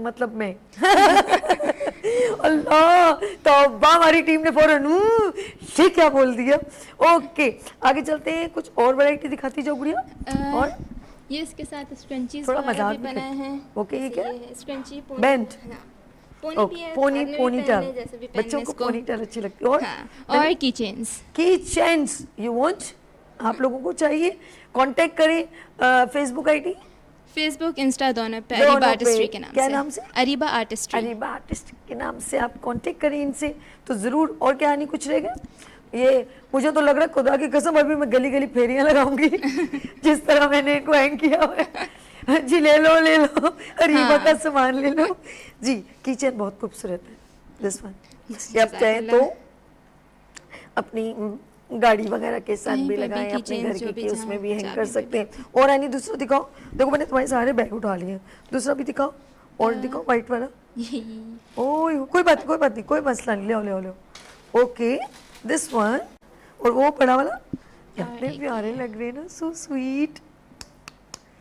मतलब मैं अल्लाह तौबा, हमारी टीम ने फौरन ये क्या बोल दिया। ओके आगे चलते हैं, कुछ और वैरायटी दिखाती जाओ गुड़िया। और ये इसके साथ स्क्रंचीज थोड़ा वगैरह मजाक भी भी बनाए हैं। ओके ये क्या ये स्क्रंची पोनी, बैंड, पोनी भी है, पोनी आदमी भी पोनी पहने, टेल, जैसे भी पहने बच्चों को इसको। पोनी टेल अच्छी लगती है। और हाँ, और की चेन्स, की चेन्स यू वांट, आप लोगों को चाहिए, कांटेक्ट करें फेसबुक आईडी, फेसबुक इंस्टा दोनों पे अरीबा आर्टिस्ट्री के नाम क्या से। नाम से? अरीबा आर्टिस्ट्री। अरीबा आर्टिस्ट के नाम से आप कांटेक्ट करें इनसे तो ज़रूर। और क्या नहीं कुछ रहेगा। ये मुझे तो लग रहा है खुदा की कसम अभी मैं गली गली फेरियां लगाऊंगी जिस तरह मैंने इनको हैंग किया हुआ है। जी ले लो अरीबा का सामान ले लो जी। किचन बहुत खूबसूरत है दिस वन, ये आप चाहे तो अपनी गाड़ी वगैरह के साथ भी लगाएं, अपने घर की उसमें भी हैंग कर सकते हैं। और यानी दूसरा दिखाओ, देखो मैंने तुम्हारे सारे बैग उठा लिए, दूसरा भी दिखाओ, और दिखाओ वाइट वाला। ओह कोई बात नहीं, कोई मसला नहीं, ले ओके दिस वन। और वो बड़ा वाला कितने प्यारे लग रहे हैं ना, सो स्वीट।